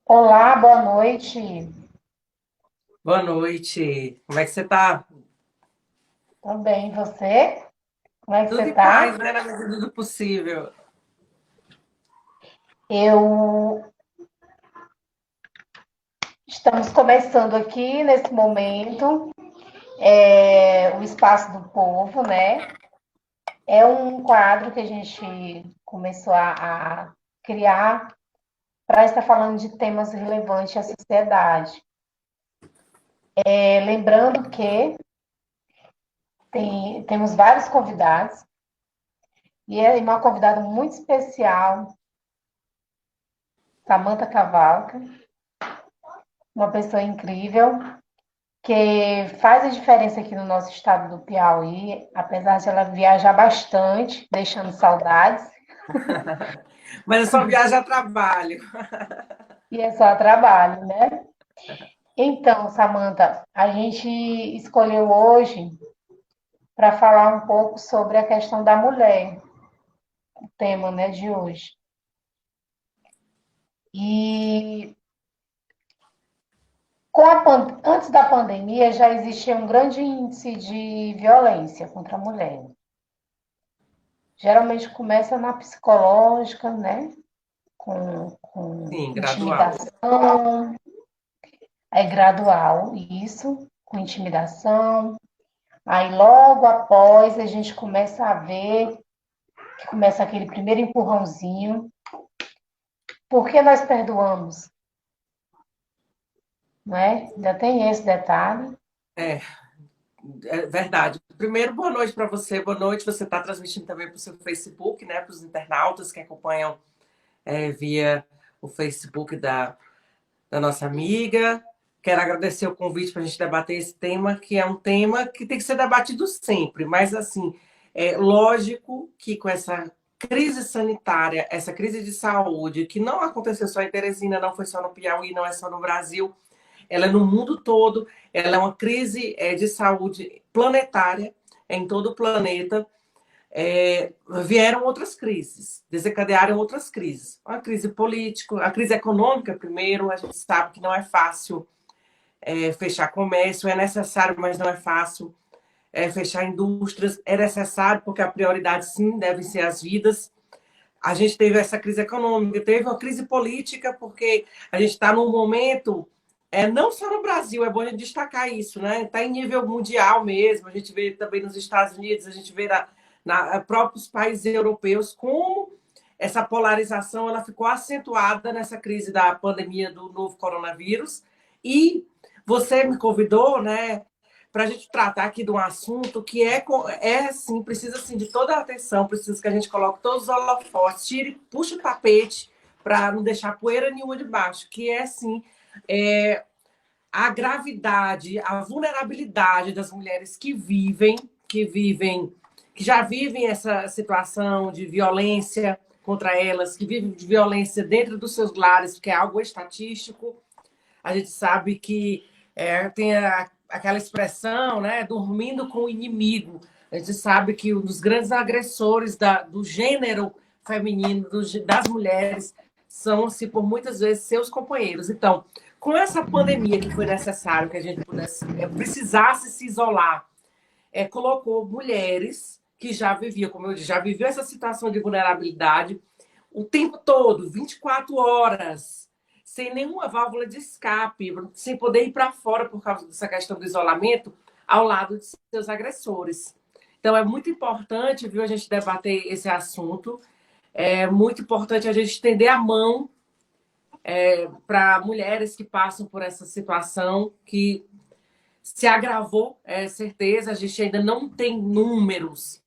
Olá, boa noite. Boa noite. Como é que você tá? Tudo bem, e você? Como é que você Tudo em tá? paz, né? Na medida do possível. Eu Estamos começando aqui nesse momento o Espaço do Povo, né? É um quadro que a gente começou a criar para estar falando de temas relevantes à sociedade. Lembrando que temos vários convidados e é uma convidada muito especial, Samantha Cavalca, uma pessoa incrível, que faz a diferença aqui no nosso estado do Piauí, apesar de ela viajar bastante, deixando saudades, Mas eu só viajo a trabalho. e é só trabalho, né? Então, Samantha, a gente escolheu hoje para falar um pouco sobre a questão da mulher, o tema, né, de hoje. E antes da pandemia já existia um grande índice de violência contra a mulher. Geralmente começa na psicológica, né? Com Sim, gradual. intimidação, é gradual isso, com intimidação. Aí logo após a gente começa a ver que começa aquele primeiro empurrãozinho. Por que nós perdoamos? Não é? Ainda tem esse detalhe. É, é verdade. Primeiro, boa noite para você. Boa noite. Você está transmitindo também para o seu Facebook, né? Para os internautas que acompanham via o Facebook da nossa amiga. Quero agradecer o convite para a gente debater esse tema, que é um tema que tem que ser debatido sempre, mas assim, é lógico que com essa crise sanitária, essa crise de saúde, que não aconteceu só em Teresina, não foi só no Piauí, não é só no Brasil, ela é no mundo todo, ela é uma crise de saúde planetária, em todo o planeta, vieram outras crises, desencadearam outras crises. A crise política, a crise econômica, primeiro, a gente sabe que não é fácil fechar comércio, é necessário, mas não é fácil. Fechar indústrias é necessário, porque a prioridade, sim, devem ser as vidas. A gente teve essa crise econômica, teve uma crise política, porque a gente está num momento, não só no Brasil, é bom a gente destacar isso, né? Está em nível mundial mesmo, a gente vê também nos Estados Unidos, a gente vê na próprios países europeus como essa polarização ela ficou acentuada nessa crise da pandemia do novo coronavírus. E você me convidou, né, para a gente tratar aqui de um assunto que sim, precisa assim, de toda a atenção, precisa que a gente coloque todos os holofotes, tire, puxe o tapete para não deixar poeira nenhuma debaixo, que é assim, é, a gravidade, a vulnerabilidade das mulheres que já vivem essa situação de violência contra elas, que vivem de violência dentro dos seus lares, que é algo estatístico. A gente sabe que tem aquela expressão, né, dormindo com o inimigo. A gente sabe que um dos grandes agressores do gênero feminino, das mulheres, são, assim, por muitas vezes, seus companheiros. Então, com essa pandemia que foi necessário que a gente precisasse se isolar, colocou mulheres que já viviam, como eu disse, já viviam essa situação de vulnerabilidade o tempo todo, 24 horas, sem nenhuma válvula de escape, sem poder ir para fora por causa dessa questão do isolamento, ao lado de seus agressores. Então, é muito importante, viu, a gente debater esse assunto. É muito importante a gente estender a mão para mulheres que passam por essa situação que se agravou, é certeza. A gente ainda não tem números,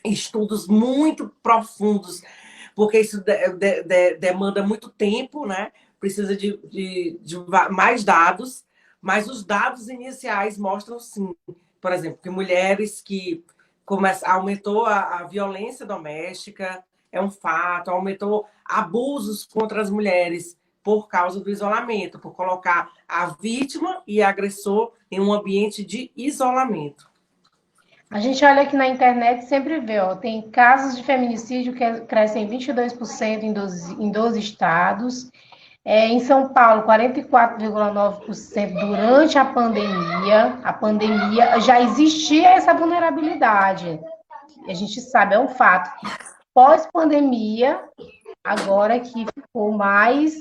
estudos muito profundos, porque isso demanda muito tempo, né? Precisa de mais dados, mas os dados iniciais mostram sim, por exemplo, que mulheres que aumentou a violência doméstica, é um fato, aumentou abusos contra as mulheres por causa do isolamento, por colocar a vítima e a agressor em um ambiente de isolamento. A gente olha aqui na internet e sempre vê, ó, tem casos de feminicídio que crescem 22% em 12 estados. Em São Paulo, 44,9% durante a pandemia. A pandemia já existia essa vulnerabilidade. A gente sabe, é um fato. Pós-pandemia, agora que ficou mais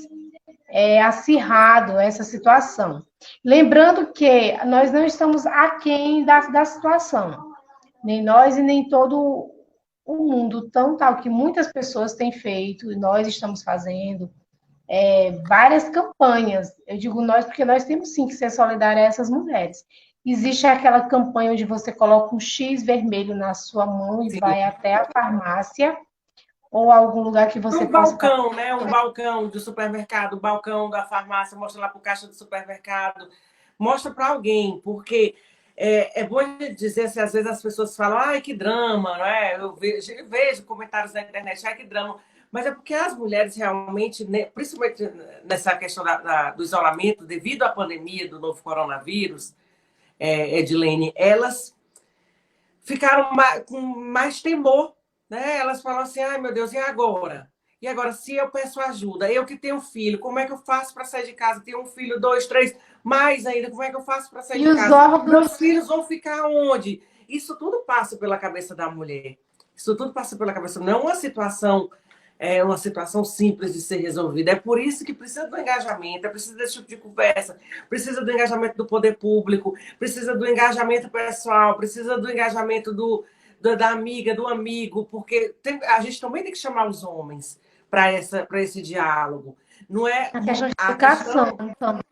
acirrado essa situação. Lembrando que nós não estamos aquém da situação, nem nós e nem todo o mundo, tão tal que muitas pessoas têm feito, e nós estamos fazendo várias campanhas. Eu digo nós porque nós temos sim que ser solidários a essas mulheres. Existe aquela campanha onde você coloca um X vermelho na sua mão e Sim. vai até a farmácia ou algum lugar que você Um possa. balcão, né? Um balcão do supermercado, um balcão da farmácia, mostra lá para o caixa do supermercado, mostra para alguém, porque é bom dizer assim, às vezes as pessoas falam, ai, que drama, não é? Eu vejo comentários na internet, ai, que drama. Mas é porque as mulheres realmente, né, principalmente nessa questão do isolamento, devido à pandemia do novo coronavírus, Edilene, elas ficaram com mais temor, né? Elas falam assim, ai meu Deus, e agora? E agora, se eu peço ajuda, eu que tenho filho, como é que eu faço para sair de casa? Tenho um filho, dois, três, mais ainda, como é que eu faço para sair E de os casa? órgãos. Meus filhos vão ficar onde? Isso tudo passa pela cabeça da mulher. Isso tudo passa pela cabeça. Não é uma situação simples de ser resolvida. É por isso que precisa do engajamento, é preciso desse tipo de conversa, precisa do engajamento do poder público, precisa do engajamento pessoal, precisa do engajamento da amiga, do amigo, porque a gente também tem que chamar os homens para esse diálogo. Não é A questão de a educação questão também.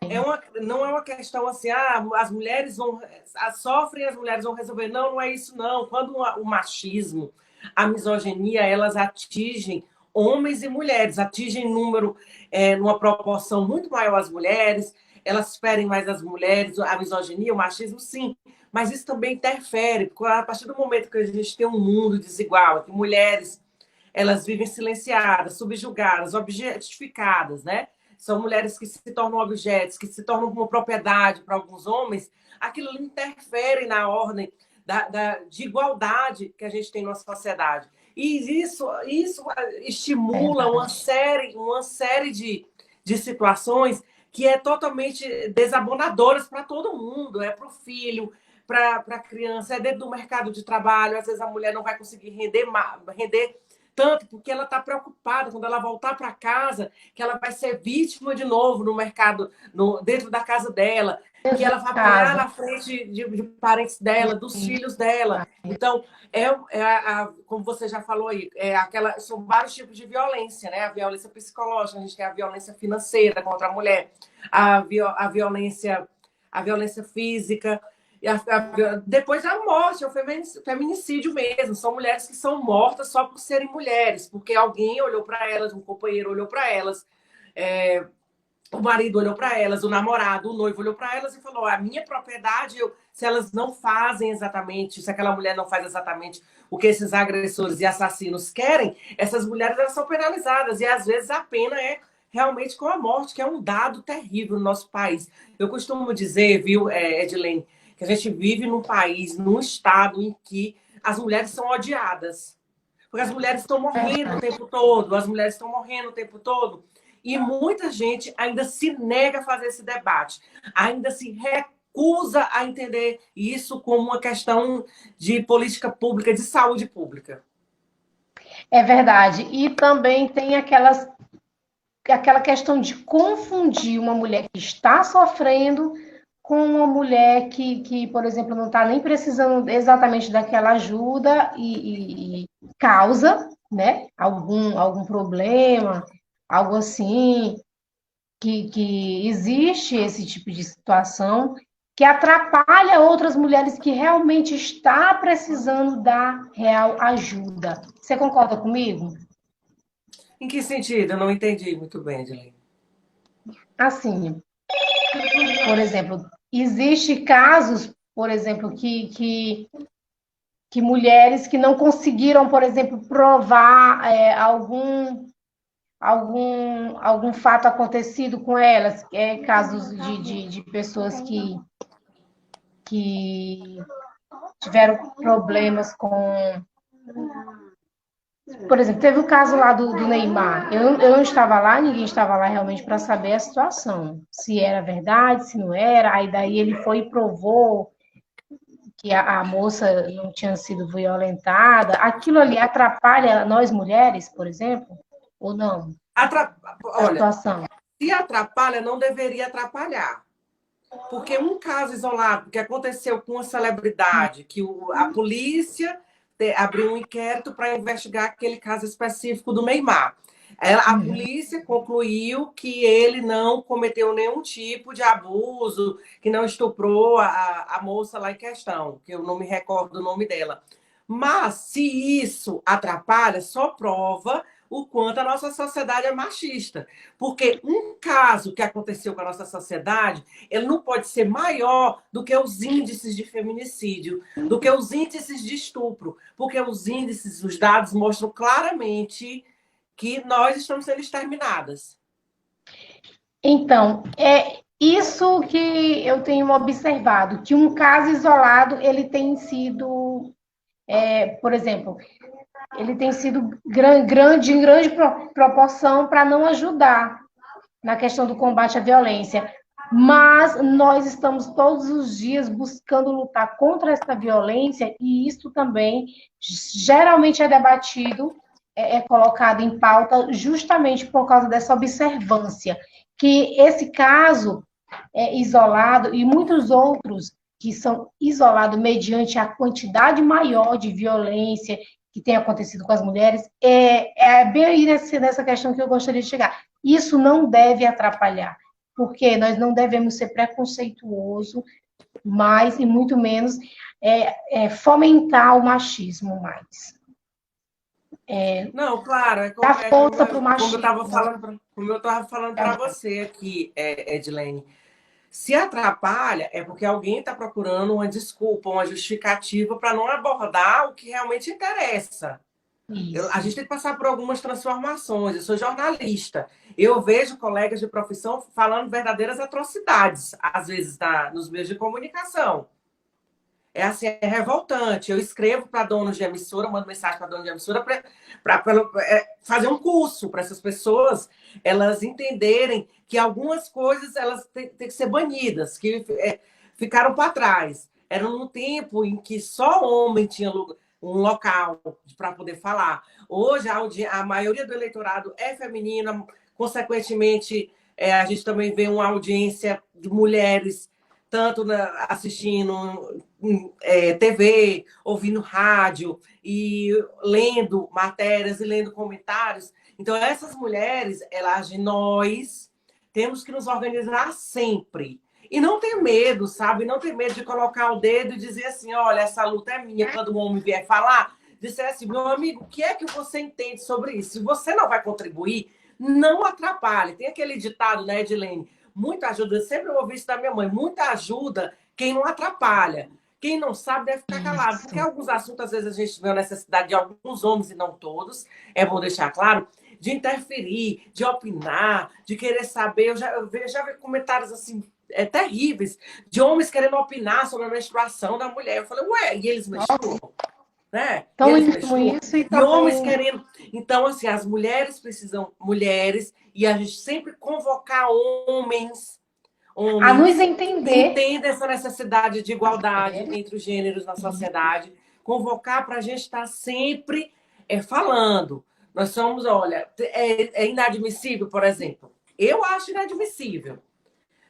não é uma questão assim, as mulheres sofrem, as mulheres vão resolver. Não, não é isso não. Quando o machismo, a misoginia, elas atingem homens e mulheres, atingem número, numa proporção muito maior as mulheres, elas ferem mais as mulheres, a misoginia, o machismo, sim. Mas isso também interfere, porque a partir do momento que a gente tem um mundo desigual, que mulheres elas vivem silenciadas, subjugadas, objetificadas, né? São mulheres que se tornam objetos, que se tornam uma propriedade para alguns homens, aquilo interfere na ordem de igualdade que a gente tem na sociedade. E isso estimula Verdade. uma série de situações que é totalmente desabonadoras para todo mundo, é para o filho, para a criança, é dentro do mercado de trabalho, às vezes a mulher não vai conseguir render tanto porque ela está preocupada quando ela voltar para casa, que ela vai ser vítima de novo no mercado, dentro da casa dela, que ela vai apanhar Casa. na frente de parentes dela, dos filhos dela. Então, como você já falou aí, são vários tipos de violência, né? A violência psicológica, a gente tem a violência financeira contra a mulher, a violência física. Depois a morte, é o feminicídio mesmo. São mulheres que são mortas só por serem mulheres, porque alguém olhou para elas, um companheiro olhou para elas, o marido olhou para elas, o namorado, o noivo olhou para elas e falou: a minha propriedade, se elas não fazem exatamente, se aquela mulher não faz exatamente o que esses agressores e assassinos querem, essas mulheres elas são penalizadas. E às vezes a pena é realmente com a morte, que é um dado terrível no nosso país. Eu costumo dizer, viu, Edilene, que a gente vive num país, num estado em que as mulheres são odiadas. Porque as mulheres estão morrendo o tempo todo, as mulheres estão morrendo o tempo todo. E muita gente ainda se nega a fazer esse debate, ainda se recusa a entender isso como uma questão de política pública, de saúde pública. É verdade. E também tem aquela questão de confundir uma mulher que está sofrendo com uma mulher por exemplo, não está nem precisando exatamente daquela ajuda e causa, né, algum problema, algo assim, que existe esse tipo de situação que atrapalha outras mulheres que realmente está precisando da real ajuda. Você concorda comigo? Em que sentido? Eu não entendi muito bem, Edilene. Assim, por exemplo, existe casos, por exemplo, que mulheres que não conseguiram, por exemplo, provar algum fato acontecido com elas, casos de pessoas que tiveram problemas com... Por exemplo, teve o caso lá do Neymar. Eu não estava lá, ninguém estava lá realmente para saber a situação. Se era verdade, se não era. Aí daí ele foi e provou que a moça não tinha sido violentada. Aquilo ali atrapalha nós mulheres, por exemplo? Ou não? A Olha, situação. se atrapalha, não deveria atrapalhar. Porque um caso isolado que aconteceu com uma celebridade, que a polícia abriu um inquérito para investigar aquele caso específico do Neymar. A polícia concluiu que ele não cometeu nenhum tipo de abuso, que não estuprou a moça lá em questão, que eu não me recordo o nome dela. Mas, se isso atrapalha, só prova o quanto a nossa sociedade é machista. Porque um caso que aconteceu com a nossa sociedade, ele não pode ser maior do que os índices de feminicídio, do que os índices de estupro, porque os índices, os dados mostram claramente que nós estamos sendo exterminadas. Então, é isso que eu tenho observado, que um caso isolado, ele tem sido, por exemplo, ele tem sido em grande proporção para não ajudar na questão do combate à violência. Mas nós estamos todos os dias buscando lutar contra essa violência e isso também geralmente é debatido, é colocado em pauta justamente por causa dessa observância, que esse caso é isolado e muitos outros que são isolados mediante a quantidade maior de violência que tem acontecido com as mulheres, é bem aí nessa questão que eu gostaria de chegar. Isso não deve atrapalhar, porque nós não devemos ser preconceituosos, mais e muito menos fomentar o machismo mais. Não, claro, Dar força para o como machismo. eu estava falando para você aqui, Edilene. Se atrapalha, é porque alguém está procurando uma desculpa, uma justificativa para não abordar o que realmente interessa. A gente tem que passar por algumas transformações. Eu sou jornalista. Eu vejo colegas de profissão falando verdadeiras atrocidades, às vezes, nos meios de comunicação. É assim, é revoltante. Eu escrevo para donos de emissora, mando mensagem para donos de emissora para fazer um curso para essas pessoas elas entenderem que algumas coisas elas têm que ser banidas, que ficaram para trás. Era num tempo em que só homem tinha um local para poder falar. Hoje, a maioria do eleitorado é feminina, consequentemente, a gente também vê uma audiência de mulheres tanto assistindo TV, ouvindo rádio e lendo matérias e lendo comentários. Então, essas mulheres, nós temos que nos organizar sempre. E não ter medo, sabe? Não ter medo de colocar o dedo e dizer assim, olha, essa luta é minha. Quando o homem vier falar, dizer assim, meu amigo, o que é que você entende sobre isso? Se você não vai contribuir, não atrapalhe. Tem aquele ditado, né, Edilene? Muita ajuda, eu sempre ouvi isso da minha mãe, muita ajuda quem não atrapalha. Quem não sabe deve ficar calado, porque alguns assuntos, às vezes, a gente vê a necessidade de alguns homens, e não todos, é bom deixar claro, de interferir, de opinar, de querer saber. Eu já vi comentários assim, terríveis, de homens querendo opinar sobre a menstruação da mulher. Eu falei, ué, e eles menstruam? Né? Então, isso e homens querendo. Então, assim, as mulheres precisam, mulheres, e a gente sempre convocar homens a nos que entender. entendem essa necessidade de igualdade entre os gêneros na sociedade, convocar para a gente estar sempre falando. Nós somos, olha, é inadmissível, por exemplo. Eu acho inadmissível.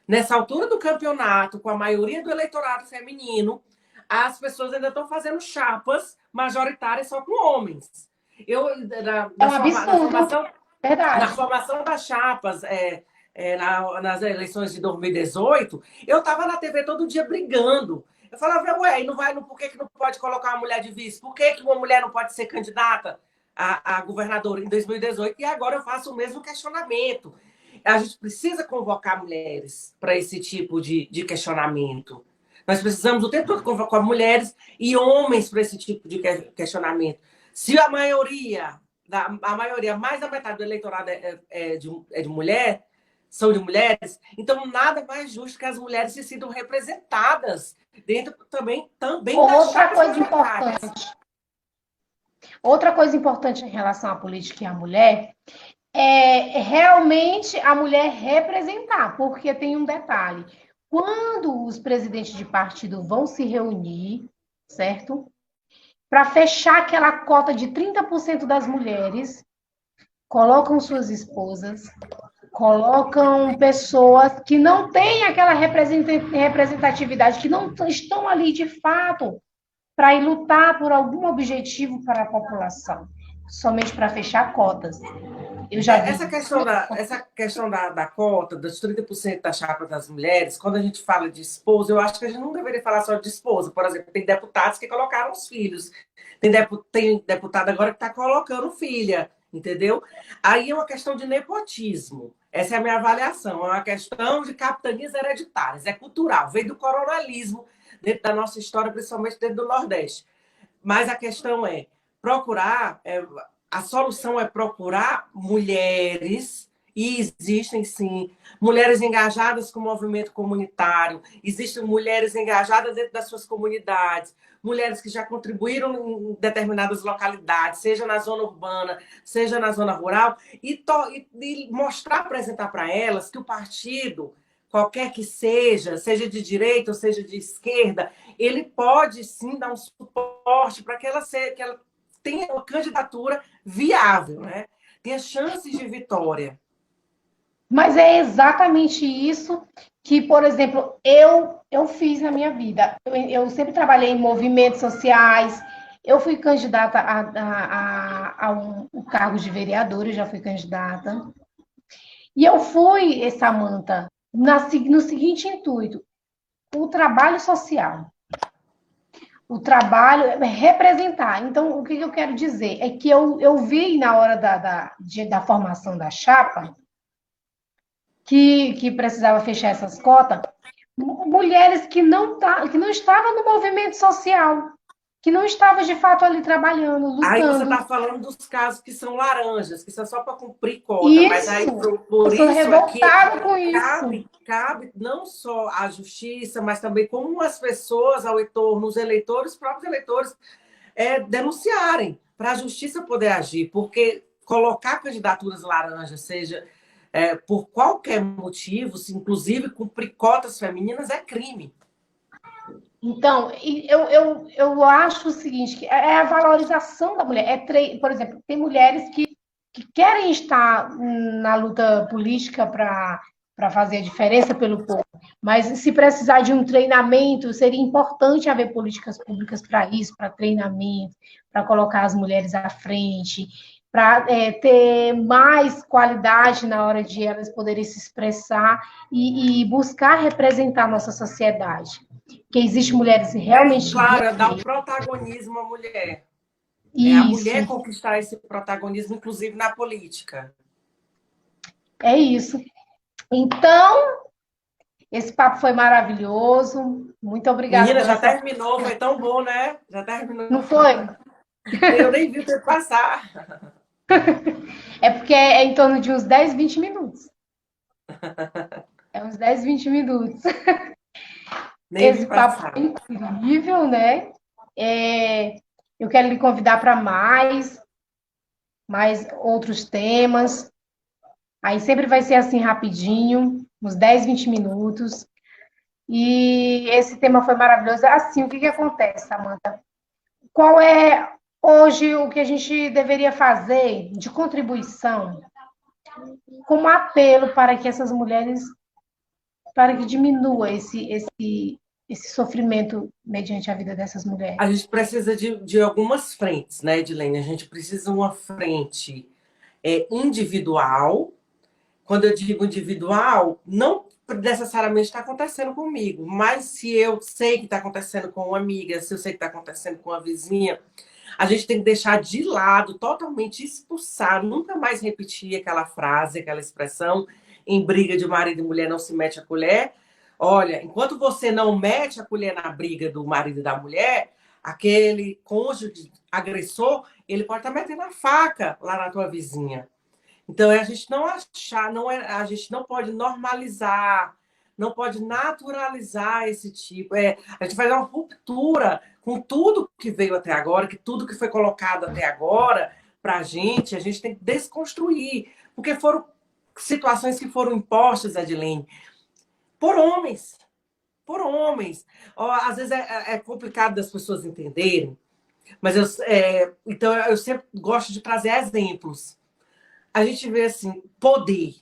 Nessa altura do campeonato, com a maioria do eleitorado feminino, as pessoas ainda estão fazendo chapas majoritárias só com homens. É um absurdo. Verdade. Na formação das chapas, nas eleições de 2018, eu estava na TV todo dia brigando. Eu falava, ué, por que não pode colocar uma mulher de vice? Por que uma mulher não pode ser candidata a governadora em 2018? E agora eu faço o mesmo questionamento. A gente precisa convocar mulheres para esse tipo de questionamento. Nós precisamos o tempo todo convocar mulheres e homens para esse tipo de questionamento. Se a maioria, mais da metade do eleitorado é de mulher, são de mulheres, então nada mais justo que as mulheres se sintam representadas dentro também das Outra chapas coisa majoritárias. importante, outra coisa importante em relação à política e à mulher é realmente a mulher representar, porque tem um detalhe. Quando os presidentes de partido vão se reunir, certo? Para fechar aquela cota de 30% das mulheres, colocam suas esposas, colocam pessoas que não têm aquela representatividade, que não estão ali de fato para ir lutar por algum objetivo para a população, somente para fechar cotas. Eu já vi. Essa questão da cota, dos 30% da chapa das mulheres, quando a gente fala de esposa, eu acho que a gente não deveria falar só de esposa. Por exemplo, tem deputados que colocaram os filhos. Tem deputado agora que está colocando filha, entendeu? Aí é uma questão de nepotismo. Essa é a minha avaliação. É uma questão de capitanias hereditárias. É cultural. Vem do coronelismo dentro da nossa história, principalmente dentro do Nordeste. Mas a questão é procurar, a solução é procurar mulheres, e existem sim, mulheres engajadas com o movimento comunitário, existem mulheres engajadas dentro das suas comunidades, mulheres que já contribuíram em determinadas localidades, seja na zona urbana, seja na zona rural, e mostrar, apresentar para elas que o partido, qualquer que seja de direita ou seja de esquerda, ele pode sim dar um suporte para que ela tenha uma candidatura viável, né? Tenha chances de vitória. Mas é exatamente isso que, por exemplo, eu fiz na minha vida. Eu sempre trabalhei em movimentos sociais, eu fui candidata a um cargo de vereadora, eu já fui candidata. E eu fui, Samanta, no seguinte intuito: o trabalho social. O trabalho é representar. Então, o que eu quero dizer é que eu vi na hora da formação da chapa que precisava fechar essas cotas, mulheres que não estavam no movimento social, que não estavam de fato ali trabalhando, Aí você lutando. está falando dos casos que são laranjas, que são só para cumprir cota, mas aí Isso, eu por sou isso é que revoltada com isso. cabe não só à justiça, mas também como as pessoas ao entorno, os eleitores, os próprios eleitores, denunciarem para a justiça poder agir, porque colocar candidaturas laranjas, seja por qualquer motivo, inclusive cumprir cotas femininas, é crime. Então, eu acho o seguinte, que é a valorização da mulher. Por exemplo, tem mulheres que querem estar na luta política para fazer a diferença pelo povo, mas se precisar de um treinamento, seria importante haver políticas públicas para isso, para treinamento, para colocar as mulheres à frente, para ter mais qualidade na hora de elas poderem se expressar e buscar representar a nossa sociedade. Que existem mulheres realmente Claro, dar o guerreiras. protagonismo à mulher. É a Isso, mulher conquistar esse protagonismo, inclusive na política. é isso. Então, esse papo foi maravilhoso. Muito obrigada Menina, por já essa. terminou, foi tão bom, né? Já terminou. Não foi? Eu nem vi o tempo passar. É porque é em torno de uns 10, 20 minutos. É uns 10, 20 minutos. Nem vi Esse papo foi passar. incrível, né? Eu quero lhe convidar para mais outros temas. Aí sempre vai ser assim rapidinho, uns 10, 20 minutos. E esse tema foi maravilhoso. Assim, o que acontece, Samanta? Qual é hoje o que a gente deveria fazer de contribuição como apelo para que essas mulheres, para que diminua esse sofrimento mediante a vida dessas mulheres? A gente precisa de algumas frentes, né, Edilene? A gente precisa de uma frente individual. Quando eu digo individual, não necessariamente está acontecendo comigo, mas se eu sei que está acontecendo com uma amiga, se eu sei que está acontecendo com uma vizinha, a gente tem que deixar de lado, totalmente expulsar, nunca mais repetir aquela frase, aquela expressão, em briga de marido e mulher não se mete a colher. Olha, enquanto você não mete a colher na briga do marido e da mulher, aquele cônjuge agressor, ele pode estar metendo a faca lá na tua vizinha. Então, a gente não achar, a gente não pode normalizar, não pode naturalizar esse tipo. A gente faz uma ruptura com tudo que veio até agora, que tudo que foi colocado até agora para a gente tem que desconstruir, porque foram situações que foram impostas, Adilene, por homens, por homens. Ó, às vezes é complicado das pessoas entenderem, mas então eu sempre gosto de trazer exemplos. A gente vê assim, poder.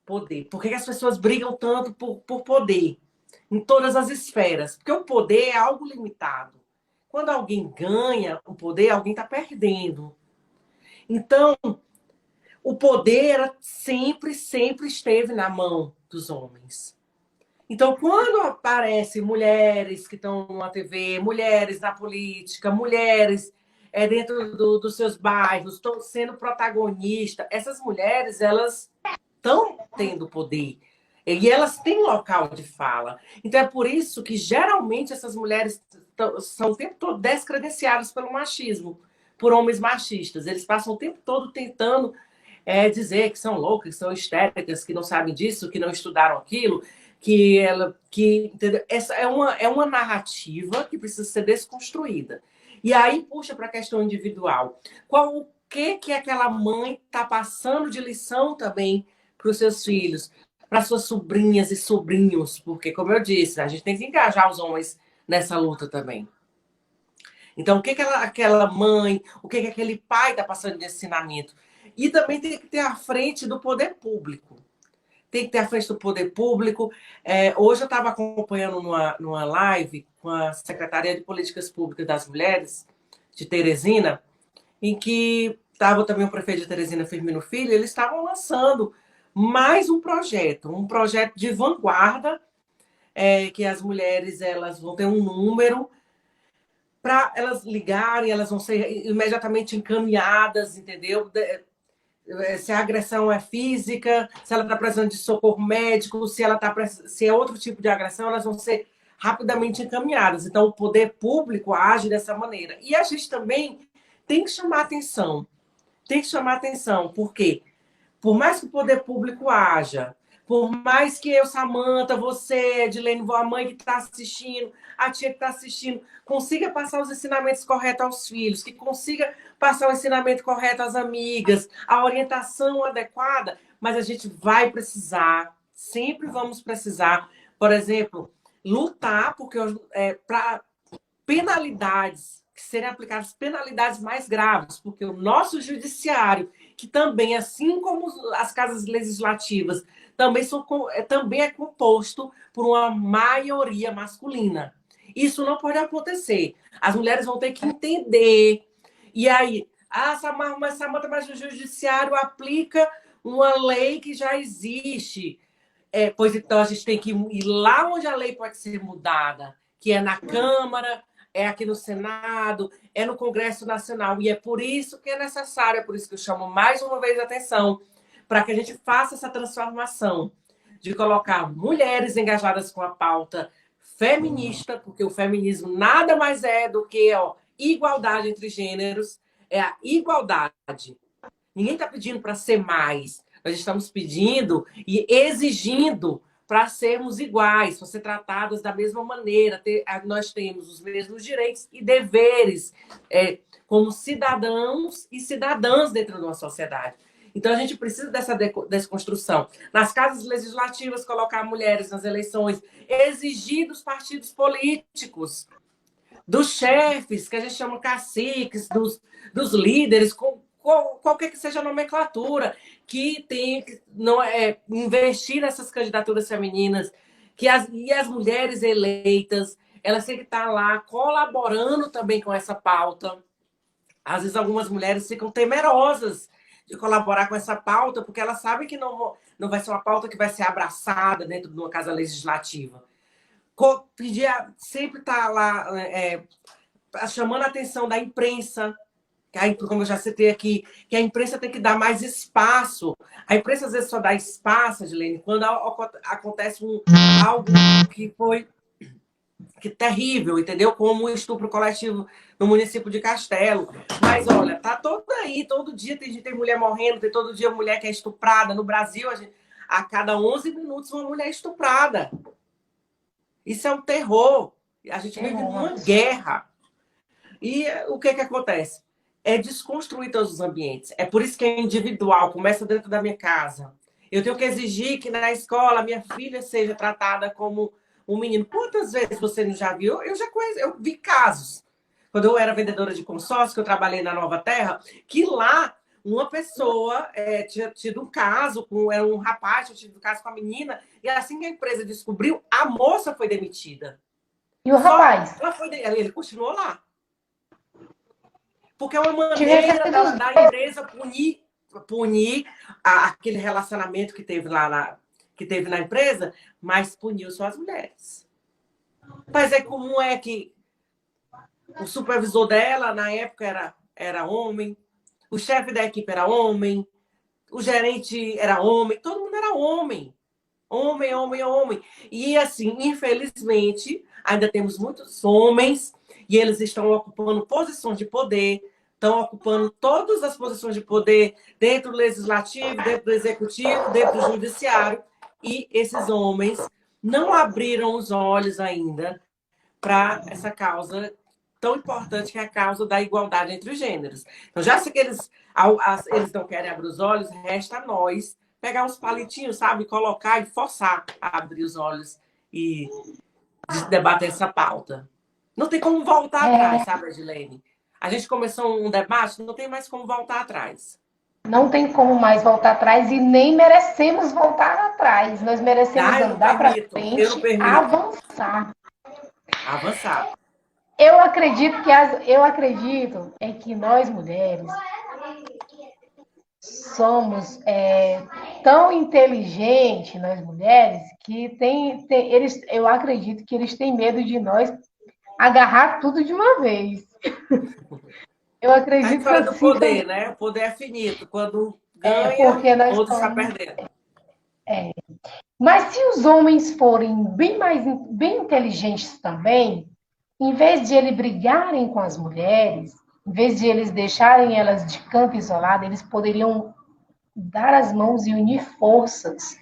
Poder. Por que as pessoas brigam tanto por poder? Em todas as esferas. Porque o poder é algo limitado. Quando alguém ganha o poder, alguém está perdendo. Então, o poder sempre, sempre esteve na mão dos homens. Então, quando aparecem mulheres que estão na TV, mulheres na política, mulheres dentro dos seus bairros, estão sendo protagonistas, essas mulheres, elas estão tendo poder. E elas têm local de fala. Então, é por isso que, geralmente, essas mulheres são o tempo todo descredenciadas pelo machismo, por homens machistas. Eles passam o tempo todo tentando dizer que são loucas, que são histéricas, que não sabem disso, que não estudaram aquilo, entendeu? Essa é uma narrativa que precisa ser desconstruída. E aí puxa para a questão individual. O que aquela mãe está passando de lição também para os seus filhos, para suas sobrinhas e sobrinhos, porque, como eu disse, a gente tem que engajar os homens nessa luta também. Então, o que aquela mãe, o que aquele pai está passando de ensinamento? E também tem que ter à frente do poder público. Tem que ter à frente do poder público. Hoje eu estava acompanhando numa live com a Secretaria de Políticas Públicas das Mulheres, de Teresina, em que estava também o prefeito de Teresina, Firmino Filho, eles estavam lançando mais um projeto de vanguarda, que as mulheres elas vão ter um número para elas ligarem, elas vão ser imediatamente encaminhadas, entendeu? Se a agressão é física, se ela está precisando de socorro médico, se é outro tipo de agressão, elas vão ser rapidamente encaminhadas. Então, o poder público age dessa maneira. E a gente também tem que chamar atenção. Tem que chamar atenção, porque por mais que o poder público haja, por mais que eu, Samanta, você, Edilene, a mãe que está assistindo, a tia que está assistindo, consiga passar os ensinamentos corretos aos filhos, que consiga passar o ensinamento correto às amigas, a orientação adequada, mas a gente vai precisar, sempre vamos precisar, por exemplo, lutar para penalidades, que serem aplicadas penalidades mais graves, porque o nosso judiciário, que também, assim como as casas legislativas, também é composto por uma maioria masculina. Isso não pode acontecer. As mulheres vão ter que entender. E aí, mas o judiciário aplica uma lei que já existe. Pois então a gente tem que ir lá onde a lei pode ser mudada, que é na Câmara, é aqui no Senado, é no Congresso Nacional. E é por isso que é necessário, é por isso que eu chamo mais uma vez a atenção, para que a gente faça essa transformação de colocar mulheres engajadas com a pauta feminista, porque o feminismo nada mais é do que igualdade entre gêneros, é a igualdade. Ninguém está pedindo para ser mais. Nós estamos pedindo e exigindo para sermos iguais, para ser tratadas da mesma maneira. Nós temos os mesmos direitos e deveres como cidadãos e cidadãs dentro de uma sociedade. Então, a gente precisa dessa desconstrução. Nas casas legislativas, colocar mulheres nas eleições, exigir dos partidos políticos, dos chefes, que a gente chama caciques, dos líderes, qualquer que seja a nomenclatura, que tem que investir nessas candidaturas femininas, e as mulheres eleitas, elas têm que estar lá colaborando também com essa pauta. Às vezes, algumas mulheres ficam temerosas de colaborar com essa pauta, porque elas sabem que não vai ser uma pauta que vai ser abraçada dentro de uma casa legislativa. Sempre estar lá chamando a atenção da imprensa, como eu já citei aqui, que a imprensa tem que dar mais espaço. A imprensa, às vezes, só dá espaço, Edilene, quando acontece algo que foi que terrível, entendeu? Como o estupro coletivo no município de Castelo. Mas, olha, tá todo aí, todo dia tem mulher morrendo, tem todo dia mulher que é estuprada. No Brasil, a cada 11 minutos, uma mulher é estuprada. Isso é um terror. A gente vive numa guerra. E o que acontece? É desconstruir todos os ambientes. É por isso que é individual, começa dentro da minha casa. Eu tenho que exigir que na escola minha filha seja tratada como um menino. Quantas vezes você não já viu? Eu já conheço, eu vi casos. Quando eu era vendedora de consórcio, que eu trabalhei na Nova Terra, que lá uma pessoa tinha tido um caso, era um rapaz, tinha tido um caso com a menina, e assim que a empresa descobriu, a moça foi demitida. E o rapaz? Ele continuou lá. Porque é uma maneira da empresa punir aquele relacionamento que teve que teve na empresa, mas puniu só as mulheres. Mas como é que o supervisor dela, na época, era homem, o chefe da equipe era homem, o gerente era homem, todo mundo era homem. Homem, homem, homem. E, assim, infelizmente, ainda temos muitos homens e eles estão ocupando posições de poder, estão ocupando todas as posições de poder dentro do legislativo, dentro do executivo, dentro do judiciário. E esses homens não abriram os olhos ainda para essa causa tão importante que é a causa da igualdade entre os gêneros. Então, já se que eles não querem abrir os olhos, resta a nós pegar uns palitinhos, sabe? Colocar e forçar a abrir os olhos e debater essa pauta. Não tem como voltar atrás, sabe, Edilene? A gente começou um debate, não tem mais como voltar atrás. Não tem como mais voltar atrás e nem merecemos voltar atrás. Nós merecemos andar para frente, avançar. Avançar. Eu acredito que nós mulheres somos tão inteligentes, nós mulheres, que eu acredito que eles têm medo de nós agarrar tudo de uma vez. Eu acredito que do poder, né? O poder é finito. Quando ganha, porque nós outro está perdendo. Mas se os homens forem bem inteligentes também, em vez de eles brigarem com as mulheres, em vez de eles deixarem elas de canto isolado, eles poderiam dar as mãos e unir forças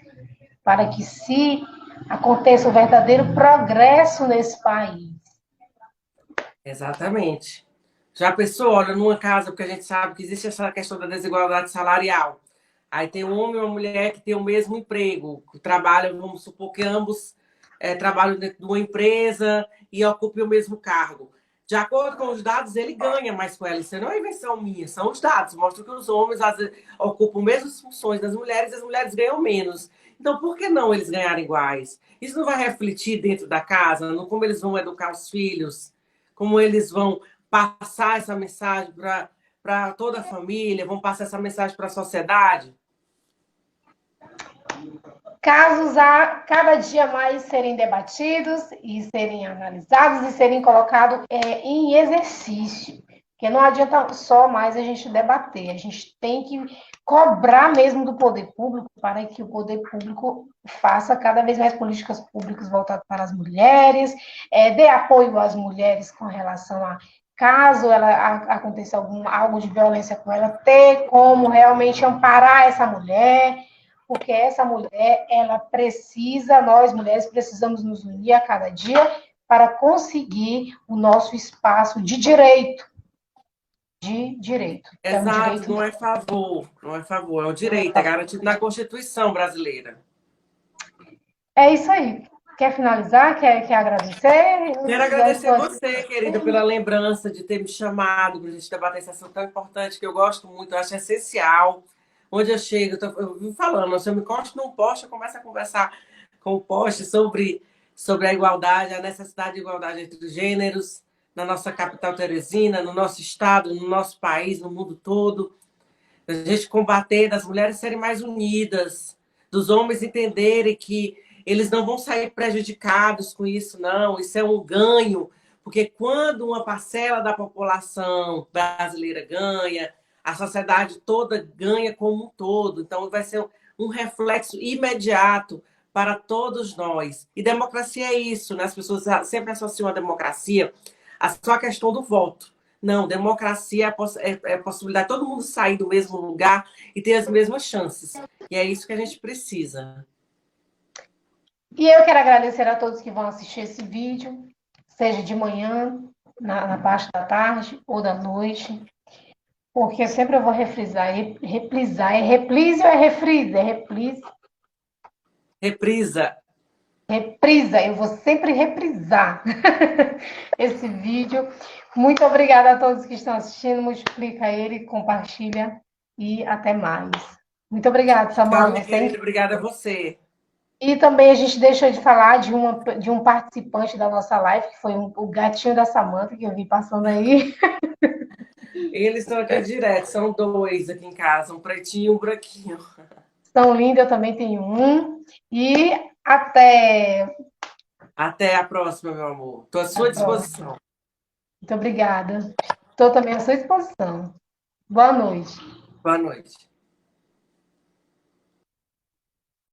para que se aconteça o verdadeiro progresso nesse país. Exatamente. Já pensou, olha, numa casa, porque a gente sabe que existe essa questão da desigualdade salarial. Aí tem um homem e uma mulher que têm o mesmo emprego, que trabalham, vamos supor que ambos trabalham dentro de uma empresa e ocupem o mesmo cargo. De acordo com os dados, ele ganha mais com ela. Isso não é invenção minha, são os dados. Mostram que os homens às vezes, ocupam as mesmas funções das mulheres e as mulheres ganham menos. Então, por que não eles ganharem iguais? Isso não vai refletir dentro da casa, no como eles vão educar os filhos, como eles vão passar essa mensagem para toda a família, vão passar essa mensagem para a sociedade? Casos a cada dia mais serem debatidos e serem analisados e serem colocados em exercício. Porque não adianta só mais a gente debater, a gente tem que cobrar mesmo do poder público para que o poder público faça cada vez mais políticas públicas voltadas para as mulheres, dê apoio às mulheres com relação a caso aconteça algo de violência com ela, ter como realmente amparar essa mulher, porque essa mulher, ela precisa, nós mulheres precisamos nos unir a cada dia para conseguir o nosso espaço de direito. De direito. Exato, não é favor, não é favor, é o direito, é garantido na Constituição brasileira. É isso aí. Quer finalizar? Quer agradecer? Quero agradecer você, querida, pela lembrança de ter me chamado para a gente debater esse assunto tão importante que eu gosto muito, eu acho essencial. Onde eu chego, eu vim falando, se eu me encosto num poste, eu começo a conversar com o poste sobre a igualdade, a necessidade de igualdade entre os gêneros, na nossa capital Teresina, no nosso estado, no nosso país, no mundo todo. A gente combater, das mulheres serem mais unidas, dos homens entenderem que eles não vão sair prejudicados com isso, não. Isso é um ganho, porque quando uma parcela da população brasileira ganha, a sociedade toda ganha como um todo. Então, vai ser um reflexo imediato para todos nós. E democracia é isso, né? As pessoas sempre associam a democracia a só a questão do voto. Não, democracia é a possibilidade de todo mundo sair do mesmo lugar e ter as mesmas chances. E é isso que a gente precisa. E eu quero agradecer a todos que vão assistir esse vídeo, seja de manhã, na parte da tarde ou da noite, porque sempre eu vou refrisar, reprisar, é reprise ou é refrisa? É reprise, Reprisa. reprisa, eu vou sempre reprisar esse vídeo. Muito obrigada a todos que estão assistindo, multiplica ele, compartilha e até mais. Muito obrigada, Tchau, Samanta. minha querida. Obrigada a você. E também a gente deixou de falar de um participante da nossa live, que foi o gatinho da Samanta, que eu vi passando aí. Eles estão aqui direto, são dois aqui em casa, um pretinho e um branquinho. São lindos, eu também tenho um. E até Até a próxima, meu amor. Estou à a sua próxima. disposição. Muito obrigada. Estou também à sua disposição. Boa noite. Boa noite.